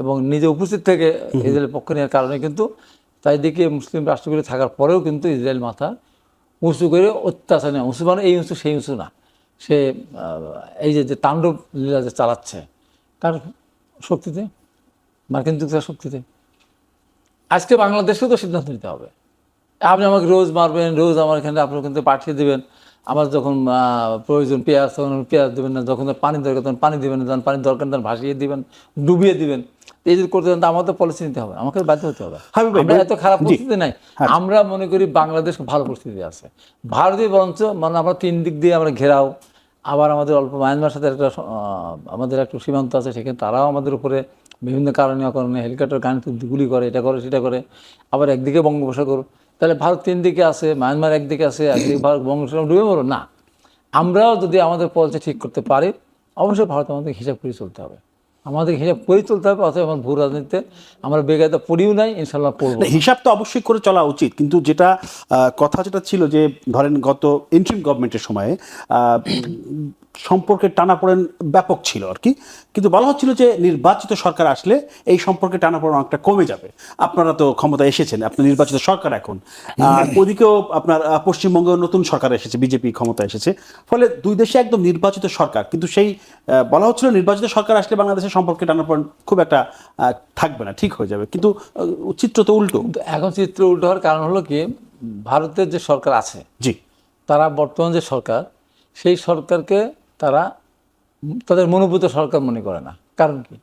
এবং নিজে উপস্থিত থেকে ইসরায়েলের পক্ষ নেওয়ার কারণে কিন্তু তাই দিকে মুসলিম রাষ্ট্রগুলি থাকার পরেও কিন্তু ইসরায়েল মাথা উঁচু করে অত্যাচার নেই, উঁচু মানে এই উঁচু সেই উঁচু না, সে এই যে তাণ্ডব লীলা যে চালাচ্ছে, কার শক্তিতে? মার্কিন যুক্তরাষ্ট্রের শক্তিতে। আজকে বাংলাদেশকেও তো সিদ্ধান্ত নিতে হবে। আপনি আমাকে রোজ মারবেন, রোজ আমার এখানে আপনার কিন্তু পাঠিয়ে দেবেন, আমার যখন প্রয়োজন পেঁয়াজ তখন পেঁয়াজ দেবেন না, যখন পানি দরকার তখন পানি দেবেন না, যখন পানি দরকার তখন ভাসিয়ে দিবেন, ডুবিয়ে দিবেন। এই যে করতে তো আমাদের পলিসি নিতে হবে, আমাকে বাধ্য হতে হবে। আমরা এত খারাপ পরিস্থিতি নাই, আমরা মনে করি বাংলাদেশ ভালো পরিস্থিতি আছে। ভারতীয় বরঞ্চ মানে আমরা 3 দিক দিয়ে আমরা ঘেরাও, আবার আমাদের অল্প মায়ানমার সাথে একটা আমাদের একটু সীমান্ত আছে, সেখানে তারাও আমাদের উপরে বিভিন্ন কারণে অকারণে হেলিকপ্টার গান গুলি করে, এটা করে সেটা করে। আবার একদিকে বঙ্গোপসাগর, তাহলে ভারত 3 দিকে আছে, মায়ানমার একদিকে আছে, একদিকে ভারত বঙ্গোপসাগর ডুবে মরো না। আমরাও যদি আমাদের পলিসি ঠিক করতে পারি, অবশ্যই ভারত আমাদের হিসাব করে চলতে হবে, আমাদের হিসাব করেই চলতে হবে। অথবা আমার ভূ রাজনীতিতে আমরা বেকায়দা পড়িও নাই, ইনশাল্লাহ পড়বো। হিসাব তো অবশ্যই করে চলা উচিত, কিন্তু যেটা কথা যেটা ছিল যে ধরেন গত ইন্টারিম গভর্নমেন্টের সময়ে সম্পর্কের টানাপোড়েন ব্যাপক ছিল আর কি, কিন্তু বলা হচ্ছিল যে নির্বাচিত সরকার আসলে এই সম্পর্কের টানাপোড়েন অনেকটা কমে যাবে। আপনারা তো ক্ষমতায় এসেছেন, আপনার নির্বাচিত সরকার এখন, ওদিকেও আপনার পশ্চিমবঙ্গেও নতুন সরকার এসেছে, বিজেপি ক্ষমতা এসেছে, ফলে দুই দেশে একদম নির্বাচিত সরকার, কিন্তু সেই বলা হচ্ছিল নির্বাচিত সরকার আসলে বাংলাদেশের সম্পর্কে টানাপোড়েন খুব একটা থাকবে না, ঠিক হয়ে যাবে, কিন্তু চিত্র তো উল্টো। এখন চিত্র উল্টো হওয়ার কারণ হলো কি, ভারতের যে সরকার আছে, জি, তারা বর্তমান যে সরকার, সেই সরকারকে তারা তাদের মনোভূত সরকার মনে করে না। কারণ কি?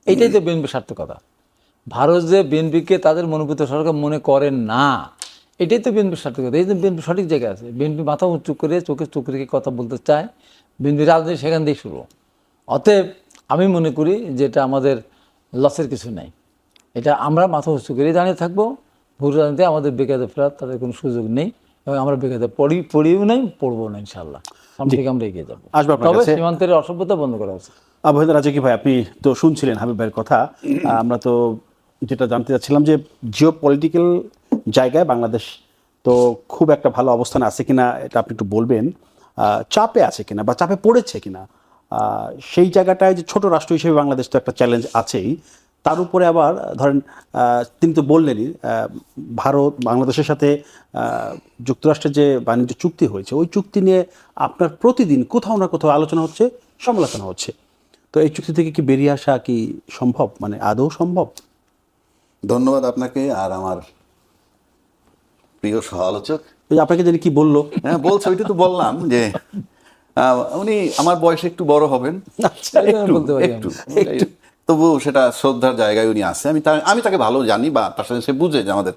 এইটাই তো বিএনপির সার্থকতা। ভারত যে বিএনপিকে তাদের মনোভূত সরকার মনে করে না, এটাই তো বিএনপির সার্থকতা। এই যে বিএনপি সঠিক জায়গায় আছে, বিএনপি মাথা উঁচু করে চোখে চোখ রেখে কথা বলতে চায়, বিএনপি রাজনীতি সেখান দিয়ে শুরু। অতএব আমি মনে করি যে এটা আমাদের লসের কিছু নাই, এটা আমরা মাথা উঁচু করে দাঁড়িয়ে থাকবো। ভূ রাজনীতি আমাদের বেকায়দা ফেরার তাদের কোনো সুযোগ নেই, এবং আমরা বেকায়দা পড়িও নাই, পড়বো না, ইনশাল্লাহ সামনে থেকে আমরা এগিয়ে যাবো। তবে সীমান্তের অসভ্যতা বন্ধ করা উচিত। আবহাওয়া রাজাকি ভাই, আপনি তো শুনছিলেন হাবিব ভাইয়ের কথা, আমরা তো যেটা জানতে চাচ্ছিলাম যে জিও পলিটিক্যাল জায়গায় বাংলাদেশ তো খুব একটা ভালো অবস্থানে আছে কিনা এটা আপনি একটু বলবেন, চাপে আছে কিনা বা চাপে পড়েছে কিনা, সেই জায়গাটায় যে ছোট রাষ্ট্র হিসেবে বাংলাদেশ তো একটা চ্যালেঞ্জ আছেই, তার উপরে আবার ধরেন তিনি তো বললেনই ভারত বাংলাদেশের সাথে যুক্তরাষ্ট্রের যে বাণিজ্য চুক্তি হয়েছে, ওই চুক্তি নিয়ে আপনার প্রতিদিন কোথাও না কোথাও আলোচনা হচ্ছে, সমালোচনা হচ্ছে, তো এই চুক্তি থেকে কি বেরিয়ে আসা কি সম্ভব, মানে আদৌ সম্ভব? ধন্যবাদ আপনাকে আর আমার প্রিয় সহ-আলোচক। আপনাকে জানি কি বললো? হ্যাঁ বলছে, ওইটা তো বললাম যে উনি আমার বয়সে একটু বড় হবেন, বলতে পারি একটু তবুও সেটা শ্রদ্ধার জায়গায় উনি আছে। আমি তাকে ভালো জানি, বা তার সাথে সে বুঝে যে আমাদের